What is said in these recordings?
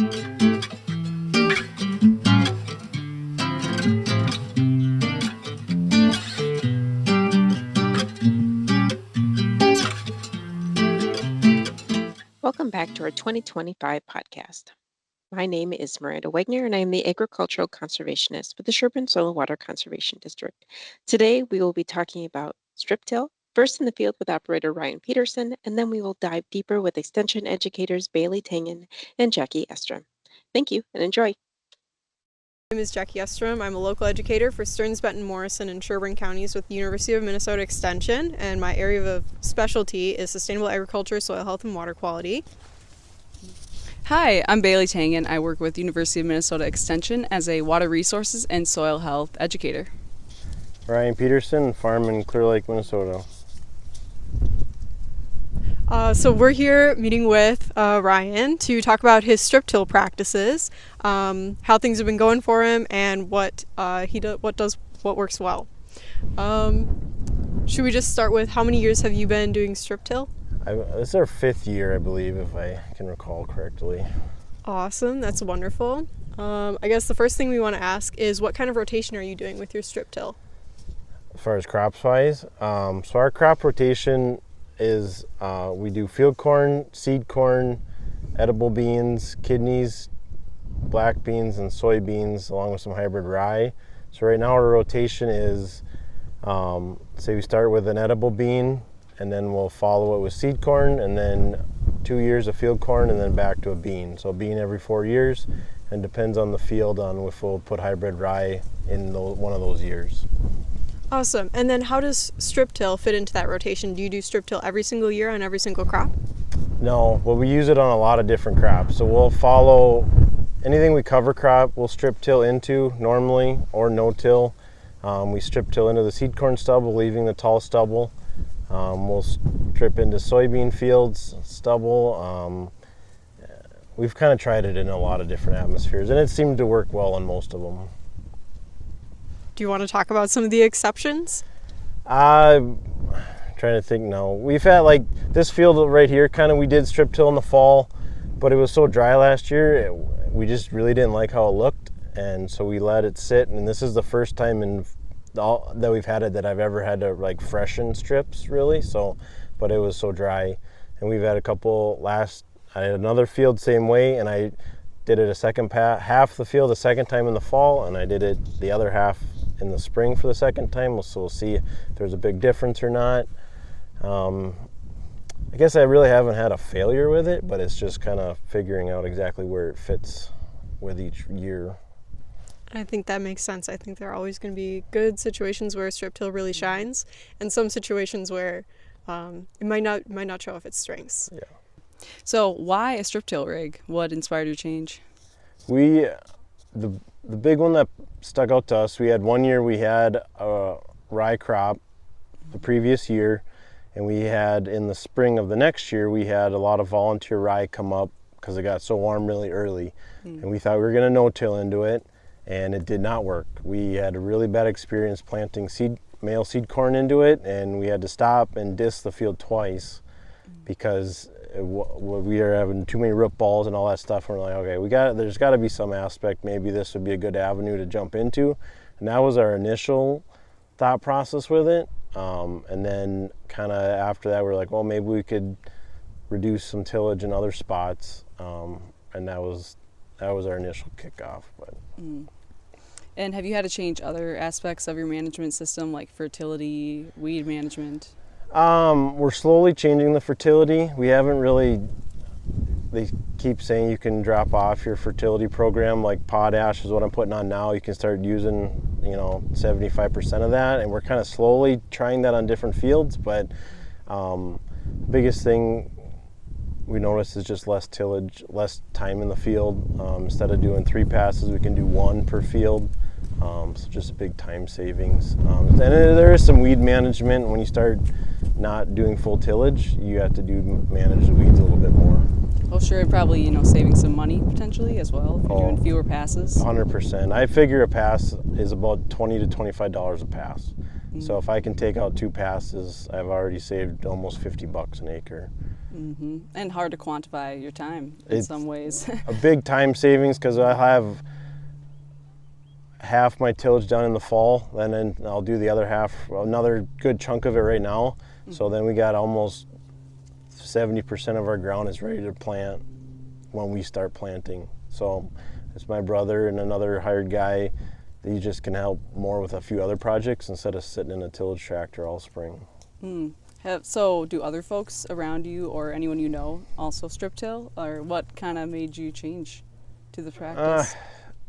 Welcome back to our 2025 podcast. My name is Miranda Wagner, and I am the agricultural conservationist with the Sherburne Soil and Water Conservation District. Today, we will be talking about StripTill, first in the field with operator Ryan Peterson, and then we will dive deeper with extension educators Bailey Tangen and Jackie Estrem. Thank you and enjoy. My name is Jackie Estrem. I'm a local educator for Stearns, Benton, Morrison, and Sherburne counties with the University of Minnesota Extension, and my area of specialty is sustainable agriculture, soil health, and water quality. Hi, I'm Bailey Tangen. I work with University of Minnesota Extension as a water resources and soil health educator. Ryan Peterson, farm in Clear Lake, Minnesota. So we're here meeting with Ryan to talk about his StripTill practices, how things have been going for him, and what works well. Should we just start with how many years have you been doing StripTill? This is our 5th year, I believe, if I can recall correctly. Awesome, that's wonderful. I guess the first thing we want to ask is what kind of rotation are you doing with your StripTill? As far as crops wise, so our crop rotation is we do field corn, seed corn, edible beans, kidneys, black beans, and soybeans, along with some hybrid rye. So right now our rotation is, say we start with an edible bean, and then we'll follow it with seed corn, and then 2 years of field corn, and then back to a bean. So a bean every 4 years, and depends on the field on if we'll put hybrid rye in one of those years. Awesome. And then how does StripTill fit into that rotation? Do you do StripTill every single year on every single crop? No, well, we use it on a lot of different crops. So we'll follow anything we cover crop, we'll StripTill into normally, or no-till. We StripTill into the seed corn stubble, leaving the tall stubble. We'll strip into soybean fields, stubble. We've kind of tried it in a lot of different atmospheres, and it seemed to work well on most of them. Do you want to talk about some of the exceptions? I'm trying to think now. We've had like this field right here, kind of we did StripTill in the fall, but it was so dry last year, we just really didn't like how it looked, and so we let it sit, and this is the first time in that we've had it that I've ever had to like freshen strips really, so, but it was so dry. And we've had a couple I had another field same way, and I did it half the field the second time in the fall, and I did it the other half in the spring for the second time, so we'll see if there's a big difference or not. I guess I really haven't had a failure with it, but it's just kind of figuring out exactly where it fits with each year. I think that makes sense. I think there are always going to be good situations where StripTill really shines, and some situations where it might not show off its strengths. Yeah. So why a StripTill rig? What inspired your change? The big one that stuck out to us, we had 1 year we had a rye crop the previous year, and we had in the spring of the next year we had a lot of volunteer rye come up because it got so warm really early. And we thought we were going to no-till into it, and it did not work. We had a really bad experience planting male seed corn into it, and we had to stop and disc the field twice because we are having too many root balls and all that stuff. We're like, okay, there's got to be some aspect, maybe this would be a good avenue to jump into. And that was our initial thought process with it. And then kind of after that, we're like, well, maybe we could reduce some tillage in other spots. And that was our initial kickoff. But. And have you had to change other aspects of your management system, like fertility, weed management? We're slowly changing the fertility. We haven't really, they keep saying you can drop off your fertility program, like potash is what I'm putting on now. You can start using, 75% of that, and we're kind of slowly trying that on different fields, but biggest thing we noticed is just less tillage, less time in the field. Instead of doing 3 passes, we can do 1 per field. So just a big time savings. And there is some weed management. When you start not doing full tillage, you have to manage the weeds a little bit more. Well, sure, probably, saving some money potentially as well if you're doing fewer passes. 100%. I figure a pass is about $20 to $25 a pass. So if I can take out 2 passes, I've already saved almost $50 an acre. And hard to quantify your time in some ways. A big time savings because I have half my tillage done in the fall, and then I'll do the other half, another good chunk of it right now. So then we got almost 70% of our ground is ready to plant when we start planting. So it's my brother and another hired guy. He just can help more with a few other projects instead of sitting in a tillage tractor all spring. So do other folks around you or anyone you know also strip till, or what kind of made you change to the practice?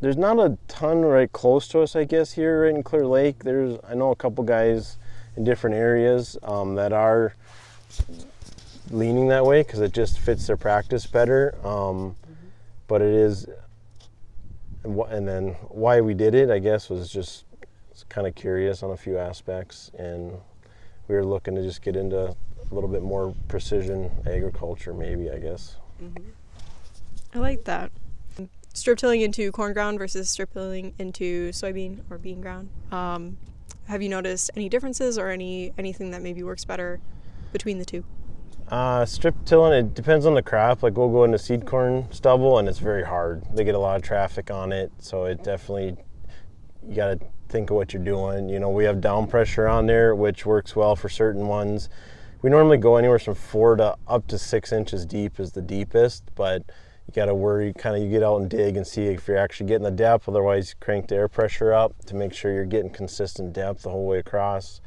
There's not a ton right close to us, I guess, here right in Clear Lake. I know a couple guys in different areas that are leaning that way because it just fits their practice better. But it is, and then why we did it, I guess, was kind of curious on a few aspects, and we were looking to just get into a little bit more precision agriculture, maybe, I guess. I like that. Strip tilling into corn ground versus strip tilling into soybean or bean ground. Have you noticed any differences or anything that maybe works better between the two? Strip tilling, it depends on the crop. Like we'll go into seed corn stubble and it's very hard. They get a lot of traffic on it, so it definitely, you got to think of what you're doing. You know, we have down pressure on there, which works well for certain ones. We normally go anywhere from 4 to up to 6 inches deep is the deepest, but you got to worry, you get out and dig and see if you're actually getting the depth. Otherwise, crank the air pressure up to make sure you're getting consistent depth the whole way across.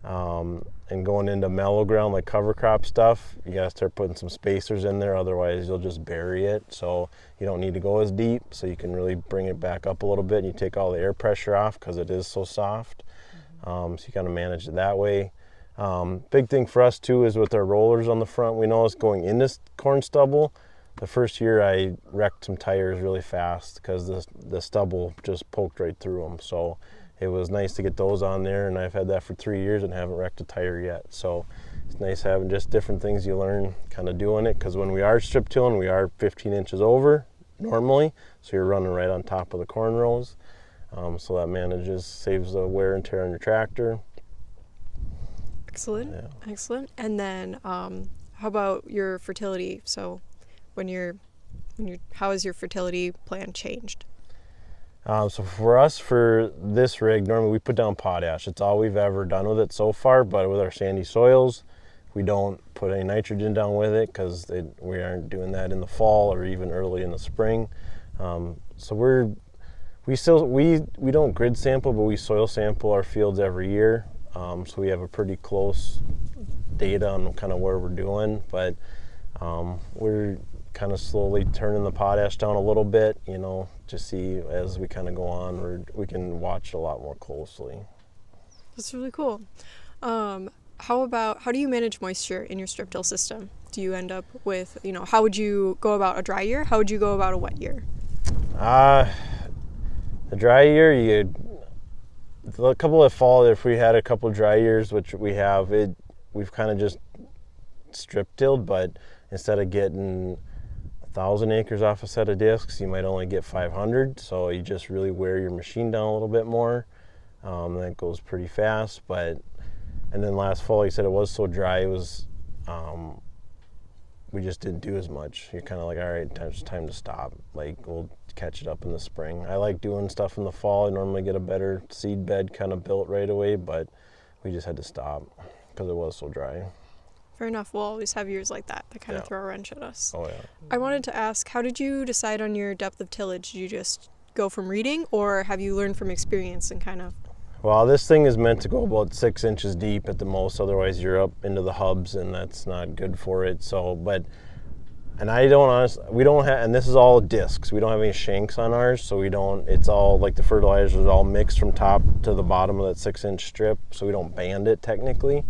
And going into mellow ground like cover crop stuff, you got to start putting some spacers in there. Otherwise, you'll just bury it. So you don't need to go as deep. So you can really bring it back up a little bit and you take all the air pressure off because it is so soft. So you kind of manage it that way. Big thing for us too is with our rollers on the front. We noticed going into corn stubble, the first year I wrecked some tires really fast because the stubble just poked right through them. So it was nice to get those on there, and I've had that for 3 years and haven't wrecked a tire yet. So it's nice having just different things you learn kind of doing it, because when we are strip tilling, we are 15 inches over normally, so you're running right on top of the corn rows. So that saves the wear and tear on your tractor. Excellent, yeah. Excellent. And then how about your fertility? So how has your fertility plan changed? So for us, for this rig, normally we put down potash. It's all we've ever done with it so far, but with our sandy soils, we don't put any nitrogen down with it because we aren't doing that in the fall or even early in the spring. So we don't grid sample, but we soil sample our fields every year. So we have a pretty close data on kind of where we're doing, but we're kind of slowly turning the potash down a little bit, to see as we kind of go on, we can watch a lot more closely. That's really cool. How do you manage moisture in your strip till system? Do you end up with, how would you go about a dry year? How would you go about a wet year? The dry year, a couple of fall, if we had a couple of dry years, which we have, we've kind of just strip tilled, but instead of getting 1,000 acres off a set of discs, you might only get 500, so you just really wear your machine down a little bit more. That goes pretty fast, and then last fall, you said it was so dry, it was, we just didn't do as much. You're kind of like, all right, it's time to stop. Like, we'll catch it up in the spring. I like doing stuff in the fall. I normally get a better seed bed kind of built right away, but we just had to stop because it was so dry. Fair enough. We'll always have years like that kind of throw a wrench at us. Oh, yeah. I wanted to ask, how did you decide on your depth of tillage? Did you just go from reading, or have you learned from experience and kind of? Well, this thing is meant to go about 6 inches deep at the most. Otherwise, you're up into the hubs, and that's not good for it. So, and we don't have, and this is all discs. We don't have any shanks on ours, so it's all like the fertilizer is all mixed from top to the bottom of that 6-inch strip, so we don't band it technically.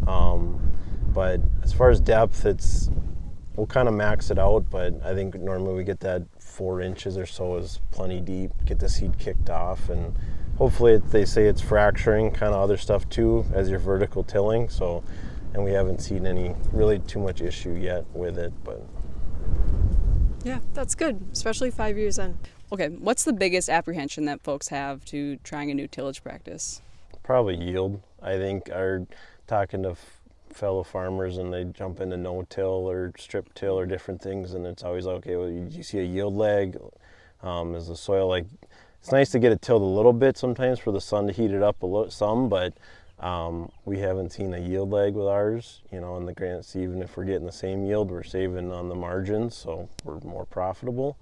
But as far as depth, we'll kind of max it out, but I think normally we get that 4 inches or so is plenty deep, get the seed kicked off, and hopefully they say it's fracturing, kind of other stuff too, as you're vertical tilling, and we haven't seen any really too much issue yet with it, but. Yeah, that's good, especially 5 years in. Okay, what's the biggest apprehension that folks have to trying a new tillage practice? Probably yield. I think talking to fellow farmers and they jump into no-till or strip-till or different things, and it's always okay, well, you see a yield lag? Is the soil like, it's nice to get it tilled a little bit sometimes for the sun to heat it up a little, but we haven't seen a yield lag with ours, in the grants. Even if we're getting the same yield, we're saving on the margins, so we're more profitable.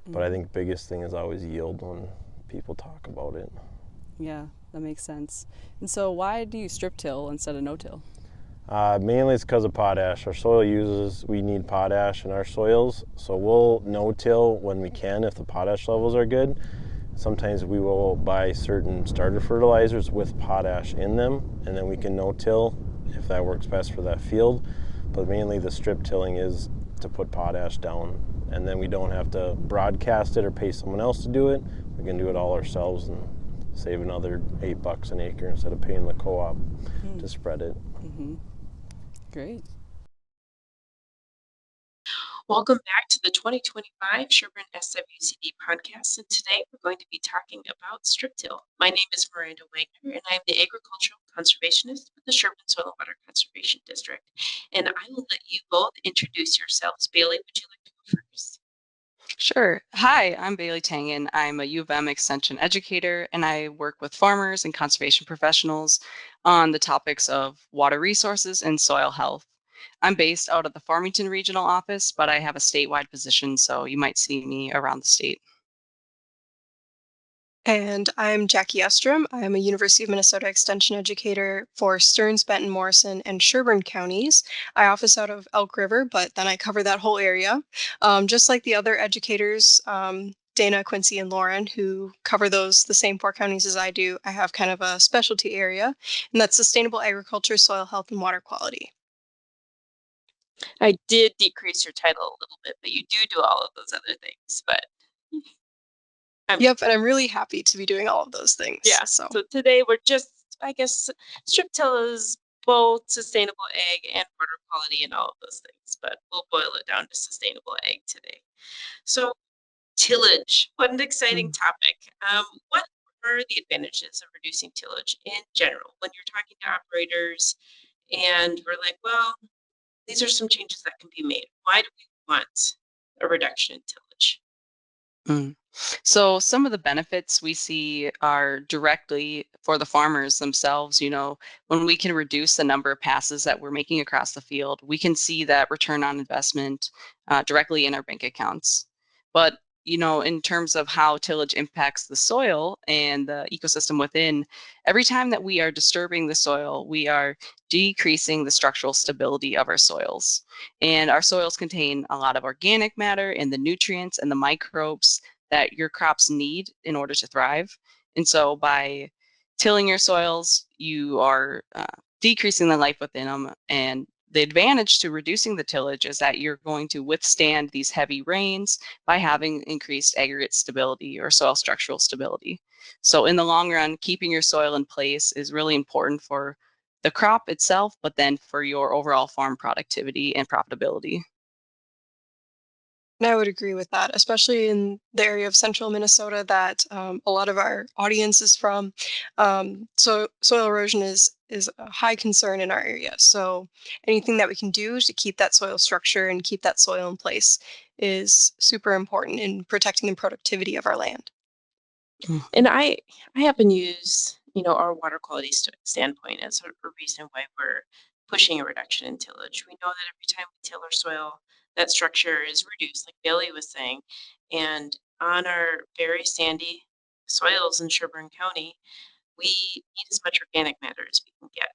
But I think the biggest thing is always yield when people talk about it. Yeah, that makes sense. And so why do you strip till instead of no-till? Mainly it's because of potash. We need potash in our soils, so we'll no-till when we can if the potash levels are good. Sometimes we will buy certain starter fertilizers with potash in them, and then we can no-till if that works best for that field. But mainly the strip tilling is to put potash down, and then we don't have to broadcast it or pay someone else to do it. We can do it all ourselves and save another $8 an acre instead of paying the co-op to spread it. Mm-hmm. Great. Welcome back to the 2025 Sherburne SWCD podcast, and today we're going to be talking about StripTill. My name is Miranda Wagner, and I'm the agricultural conservationist with the Sherburne Soil and Water Conservation District. And I will let you both introduce yourselves. Bailey, would you like to go first? Sure. Hi, I'm Bailey Tangen. I'm a U of M Extension educator, and I work with farmers and conservation professionals on the topics of water resources and soil health. I'm based out of the Farmington Regional Office, but I have a statewide position, so you might see me around the state. And I'm Jackie Estrem. I'm a University of Minnesota Extension educator for Stearns, Benton, Morrison, and Sherburne counties. I office out of Elk River, but then I cover that whole area. Just like the other educators, Dana, Quincy, and Lauren, who cover the same 4 counties as I do, I have kind of a specialty area, and that's sustainable agriculture, soil health, and water quality. I did decrease your title a little bit, but you do all of those other things. But yep, and I'm really happy to be doing all of those things. Yeah. So today we're just, I guess, StripTill is both sustainable ag and water quality and all of those things, but we'll boil it down to sustainable ag today. So tillage, what an exciting topic. What are the advantages of reducing tillage in general when you're talking to operators and we're like, well, these are some changes that can be made. Why do we want a reduction in tillage? So some of the benefits we see are directly for the farmers themselves. When we can reduce the number of passes that we're making across the field, we can see that return on investment directly in our bank accounts. But in terms of how tillage impacts the soil and the ecosystem within, every time that we are disturbing the soil, we are decreasing the structural stability of our soils. And our soils contain a lot of organic matter and the nutrients and the microbes that your crops need in order to thrive. And so by tilling your soils, you are decreasing the life within them. And the advantage to reducing the tillage is that you're going to withstand these heavy rains by having increased aggregate stability or soil structural stability. So in the long run, keeping your soil in place is really important for the crop itself, but then for your overall farm productivity and profitability. And I would agree with that, especially in the area of central Minnesota that a lot of our audience is from. So soil erosion is a high concern in our area. So anything that we can do to keep that soil structure and keep that soil in place is super important in protecting the productivity of our land. And I happen to use, our water quality standpoint as a reason why we're pushing a reduction in tillage. We know that every time we till our soil, that structure is reduced, like Bailey was saying. And on our very sandy soils in Sherburne County, we need as much organic matter as we can get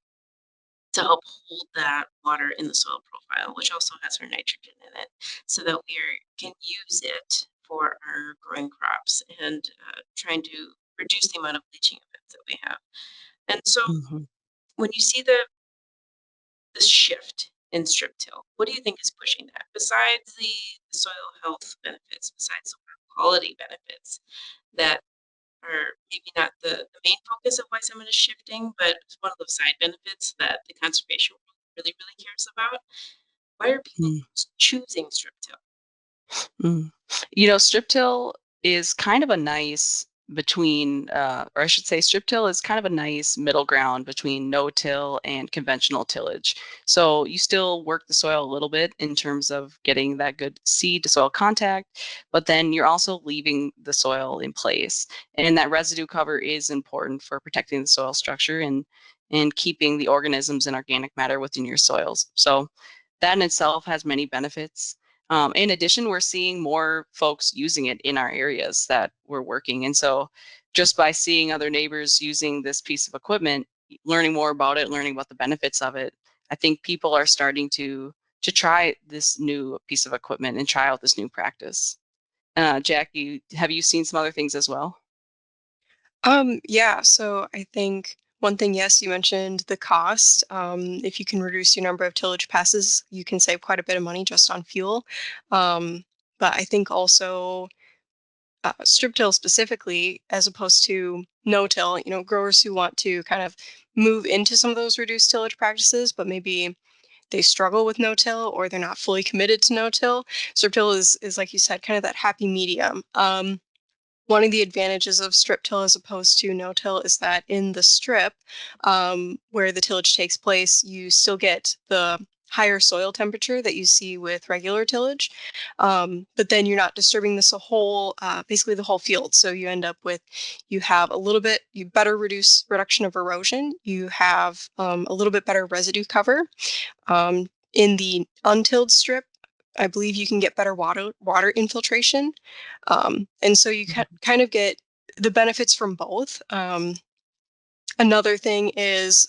to help hold that water in the soil profile, which also has our nitrogen in it, so that we can use it for our growing crops and trying to reduce the amount of bleaching events that we have. And so when you see the shift in strip till, what do you think is pushing that? Besides the soil health benefits, besides the water quality benefits that are maybe not the main focus of why someone is shifting, but it's one of those side benefits that the conservation world really, really cares about. Why are people choosing strip till? Strip till is kind of a nice between, or I should say, StripTill is kind of a nice middle ground between no-till and conventional tillage. So you still work the soil a little bit in terms of getting that good seed to soil contact, but then you're also leaving the soil in place. And that residue cover is important for protecting the soil structure and keeping the organisms and organic matter within your soils. So that in itself has many benefits. In addition, we're seeing more folks using it in our areas that we're working. And so just by seeing other neighbors using this piece of equipment, learning more about it, learning about the benefits of it, I think people are starting to try this new piece of equipment and try out this new practice. Jackie, have you seen some other things as well? Yeah, so I think one thing, yes, you mentioned the cost. If you can reduce your number of tillage passes, you can save quite a bit of money just on fuel. But I think also strip till specifically, as opposed to no till, growers who want to kind of move into some of those reduced tillage practices, but maybe they struggle with no till or they're not fully committed to no till. Strip till is like you said, kind of that happy medium. One of the advantages of strip till as opposed to no till is that in the strip, where the tillage takes place, you still get the higher soil temperature that you see with regular tillage. But then you're not disturbing this basically the whole field. So you end up with, you have a little bit, you better reduction of erosion. You have a little bit better residue cover. In the untilled strip, I believe you can get better water infiltration. And so you kind of get the benefits from both. Another thing is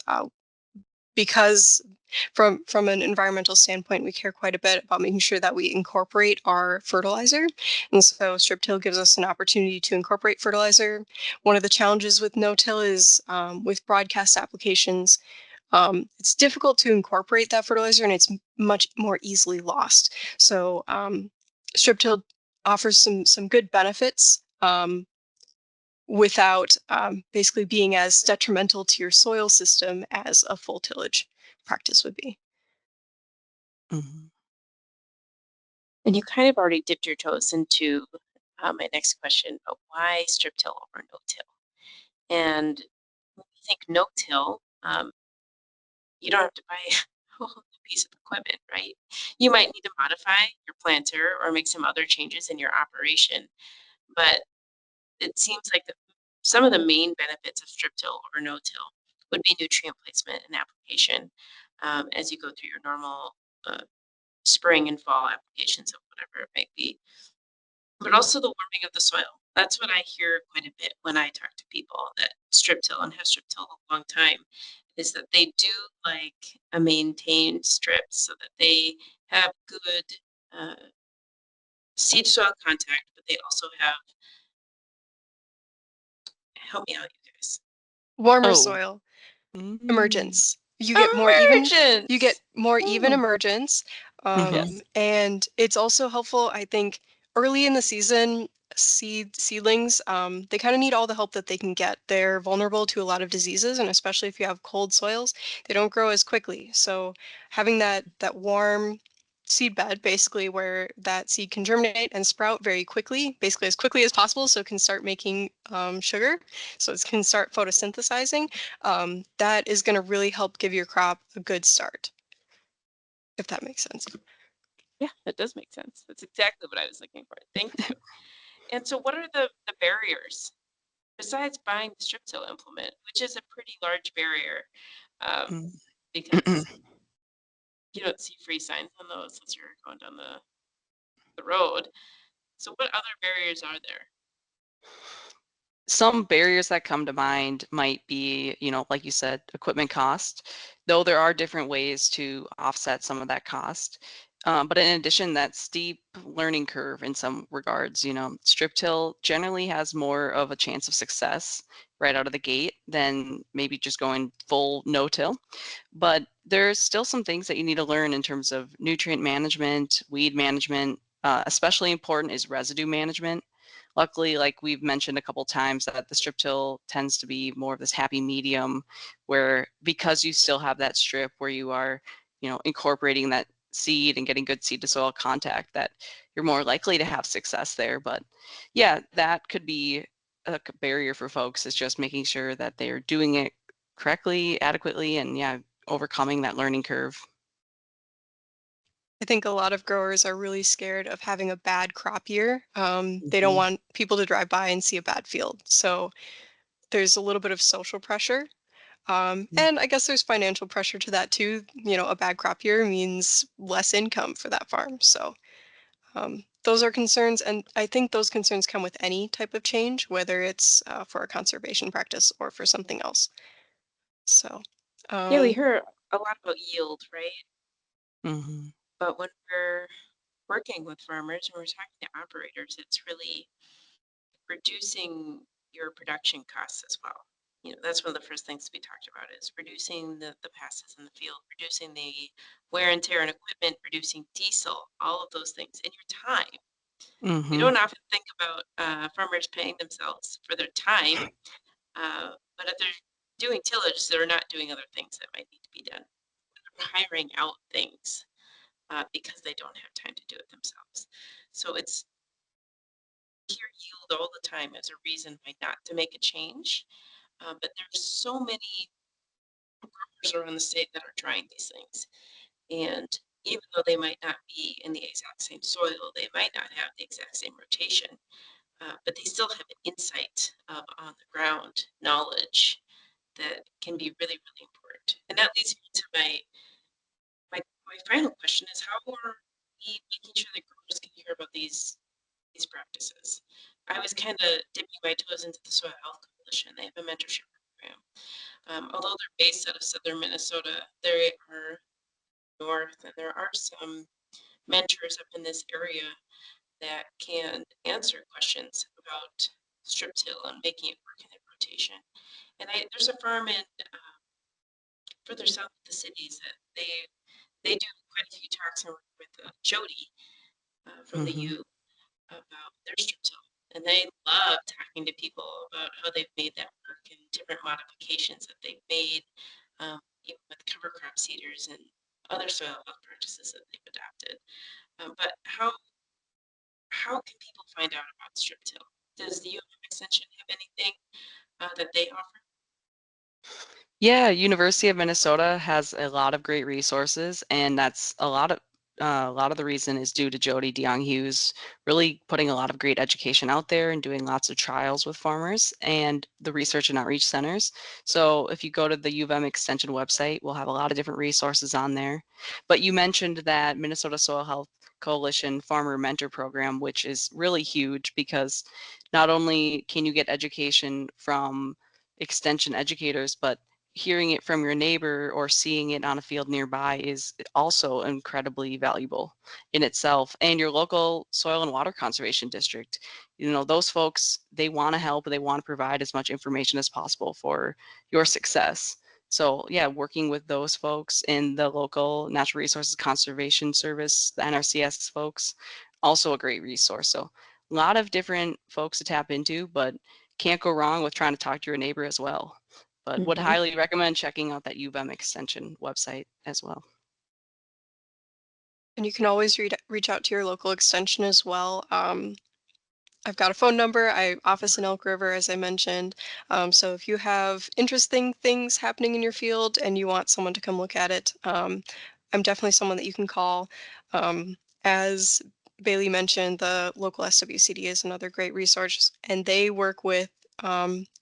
because from an environmental standpoint, we care quite a bit about making sure that we incorporate our fertilizer. And so strip till gives us an opportunity to incorporate fertilizer. One of the challenges with no-till is with broadcast applications, it's difficult to incorporate that fertilizer and it's much more easily lost. So strip till offers some good benefits without basically being as detrimental to your soil system as a full tillage practice would be. Mhm. And you kind of already dipped your toes into my next question, but why strip till over no till? And when you think no till, you don't have to buy a whole new piece of equipment, right? You might need to modify your planter or make some other changes in your operation, but it seems like some of the main benefits of strip till over no till would be nutrient placement and application as you go through your normal uh, spring and fall applications of whatever it might be, but also the warming of the soil. That's what I hear quite a bit when I talk to people that strip till and have strip till a long time, is that they do like a maintained strip so that they have good uh, seed soil contact, but they also have, help me out, you guys. Warmer Oh. soil. Mm. Emergence. You get Emergence! more even Ooh. emergence. Yes. And it's also helpful, I think, early in the season, seedlings, they kind of need all the help that they can get. They're vulnerable to a lot of diseases, and especially if you have cold soils, they don't grow as quickly. So having that warm seed bed, basically where that seed can germinate and sprout very quickly, basically as quickly as possible, so it can start making sugar, so it can start photosynthesizing. That is going to really help give your crop a good start, if that makes sense. Yeah, that does make sense. That's exactly what I was looking for. Thank you. And so, what are the barriers besides buying the strip till implement, which is a pretty large barrier um, Mm. because you don't see free signs on those as you're going down the road. So, what other barriers are there? Some barriers that come to mind might be, like you said, equipment cost, though there are different ways to offset some of that cost. But in addition, that steep learning curve in some regards, strip till generally has more of a chance of success right out of the gate than maybe just going full no till. But there's still some things that you need to learn in terms of nutrient management, weed management. Especially important is residue management. Luckily, like we've mentioned a couple times, that the strip till tends to be more of this happy medium where, because you still have that strip where you are, incorporating that seed and getting good seed to soil contact, that you're more likely to have success there. But yeah, that could be a barrier for folks. It's just making sure that they're doing it correctly, adequately, and yeah, overcoming that learning curve. I think a lot of growers are really scared of having a bad crop year. They don't Mhm. want people to drive by and see a bad field. So there's a little bit of social pressure. Mm. And I guess there's financial pressure to that too. You know, a bad crop year means less income for that farm. So those are concerns. And I think those concerns come with any type of change, whether it's for a conservation practice or for something else. So, Yeah, we um, hear a lot about yield, right? Mhm. But when we're working with farmers and we're talking to operators, it's really reducing your production costs as well. You know, that's one of the first things we talked about is reducing the passes in the field, reducing the wear and tear on equipment, reducing diesel, all of those things, and your time. We Mhm. don't often think about farmers paying themselves for their time, but if they're doing tillage, they're not doing other things that might need to be done. They're hiring out things because they don't have time to do it themselves. So it's hear yield all the time as a reason why not to make a change. But there's so many growers around the state that are trying these things. And even though they might not be in the exact same soil, they might not have the exact same rotation, but they still have an insight of on the ground knowledge that can be really, really important. And that leads me to my final question is how are we making sure that growers can hear about these practices? I was kind of dipping my toes into the Soil Health Coalition. They have a mentorship program. Although they're based out of southern Minnesota, they are north, and there are some mentors up in this area that can answer questions about strip till and making it work in the rotation. And there's a farm in further south of the cities that they do quite a few talks. I work with Jody from the Mhm. U about their strip till, and they love talking to people about how they've made that work and different modifications that they've made, even with cover crop seeders and other soil health practices that they've adopted. But how can people find out about strip till? Does the UM extension have anything that they offer? Yeah, University of Minnesota has a lot of great resources, and that's a lot of the reason is due to Jody DeYoung Hughes really putting a lot of great education out there and doing lots of trials with farmers and the research and outreach centers. So if you go to the U of M Extension website, we'll have a lot of different resources on there. But you mentioned that Minnesota Soil Health Coalition Farmer Mentor Program, which is really huge because not only can you get education from extension educators, but hearing it from your neighbor or seeing it on a field nearby is also incredibly valuable in itself. And your local soil and water conservation district, you know, those folks, they want to help, they want to provide as much information as possible for your success. So yeah, working with those folks in the local Natural Resources Conservation Service, the NRCS folks, also a great resource. So a lot of different folks to tap into, but can't go wrong with trying to talk to your neighbor as well. But would Hmm. highly recommend checking out that U of M extension website as well. and you can always reach out to your local extension as well. I've got a phone number. I office in Elk River, as I mentioned. So if you have interesting things happening in your field and you want someone to come look at it, I'm definitely someone that you can call. As Bailey mentioned, the local SWCD is another great resource, and they work with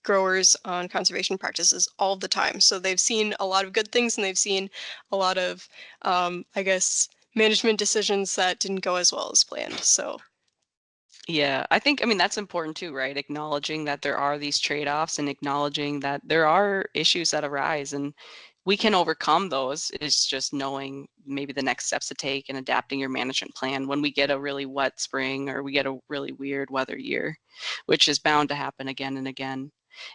growers on conservation practices all the time. So they've seen a lot of good things and they've seen a lot of, I guess, management decisions that didn't go as well as planned. So Yeah, I mean, that's important too, right? Acknowledging that there are these trade-offs and acknowledging that there are issues that arise and we can overcome those. It's just knowing maybe the next steps to take and adapting your management plan when we get a really wet spring or we get a really weird weather year, which is bound to happen again and again.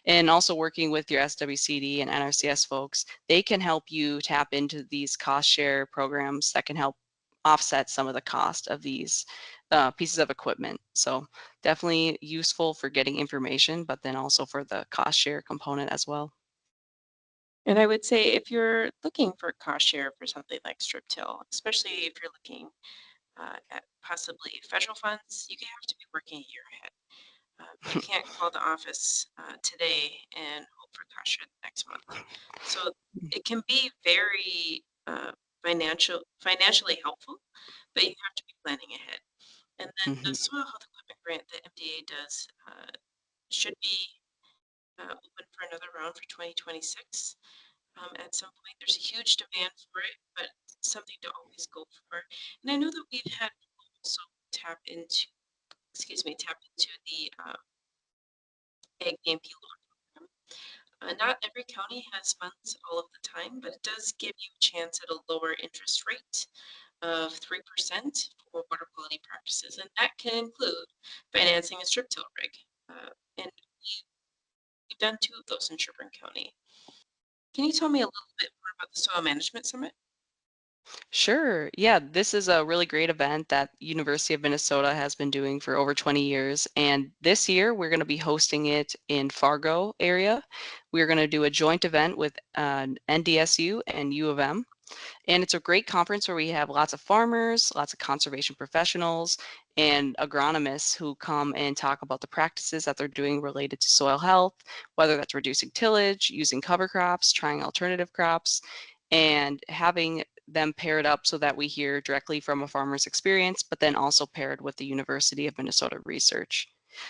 And also working with your SWCD and NRCS folks, they can help you tap into these cost share programs that can help offset some of the cost of these pieces of equipment. So definitely useful for getting information, but then also for the cost share component as well. And I would say if you're looking for cost share for something like strip till, especially if you're looking at possibly federal funds, you have to be working a year ahead. You can't call the office today and hope for cost share next month. So it can be very financially helpful, but you have to be planning ahead. And then the soil health equipment grant that MDA does should be open for another round for 2026. At some point, there's a huge demand for it, but something to always go for. And I know that we've had also tap into the ag GMP loan program. Not every county has funds all of the time, but it does give you a chance at a lower interest rate of 3% for water quality practices, and that can include financing a StripTill rig. And we've done 2 of those in Sherburne County. Can you tell me a little bit more about the Soil Management Summit? Sure. Yeah, this is a really great event that University of Minnesota has been doing for over 20 years. And this year we're going to be hosting it in Fargo area. We're going to do a joint event with NDSU and U of M. And it's a great conference where we have lots of farmers, lots of conservation professionals, and agronomists who come and talk about the practices that they're doing related to soil health, whether that's reducing tillage, using cover crops, trying alternative crops, and having them paired up so that we hear directly from a farmer's experience, but then also paired with the University of Minnesota research.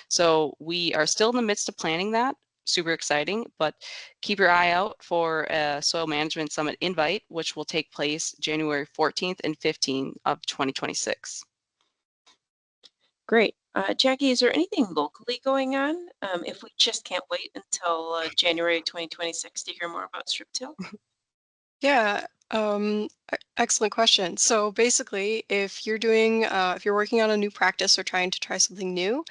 So we are still in the midst of planning that. Super exciting, but keep your eye out for a Soil Management Summit invite, which will take place January 14th and 15th of 2026. Great. Jackie, is there anything locally going on? If we just can't wait until January 2026 to hear more about StripTill? Yeah, excellent question. So basically, if you're working on a new practice or trying to try something new,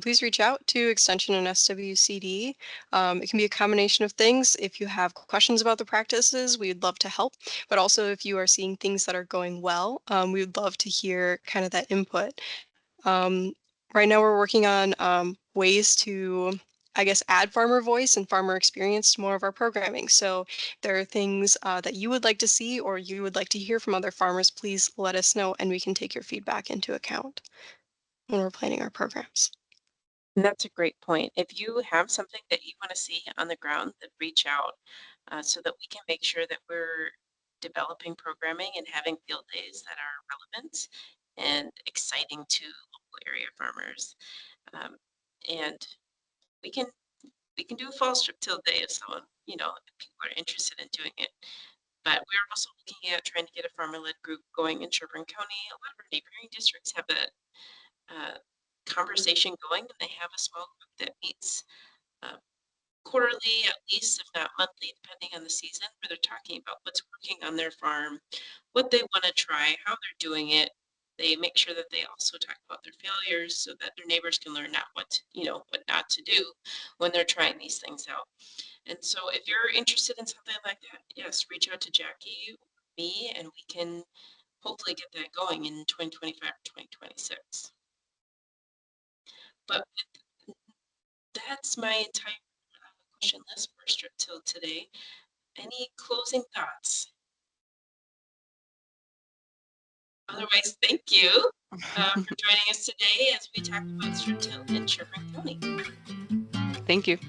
please reach out to Extension and SWCD. It can be a combination of things. If you have questions about the practices, we would love to help. But also, if you are seeing things that are going well, we would love to hear kind of that input. Um, right now, we're working on ways to, I guess, add farmer voice and farmer experience to more of our programming. So, if there are things that you would like to see or you would like to hear from other farmers, please let us know and we can take your feedback into account when we're planning our programs. And that's a great point. If you have something that you want to see on the ground, then reach out so that we can make sure that we're developing programming and having field days that are relevant and exciting to local area farmers. Um, and we can we can do a fall strip till day if someone, if people are interested in doing it. But we're also looking at trying to get a farmer-led group going in Sherburne County. A lot of our neighboring districts have that conversation going, and they have a small group that meets uh, quarterly, at least, if not monthly, depending on the season, where they're talking about what's working on their farm, what they want to try, how they're doing it. They make sure that they also talk about their failures so that their neighbors can learn not what not to do when they're trying these things out. And so if you're interested in something like that, yes, reach out to Jackie or me, and we can hopefully get that going in 2025 or 2026. But that's my entire question list for StripTill today. Any closing thoughts? Otherwise, thank you for joining us today as we talk about StripTill in Sherburne County. Thank you.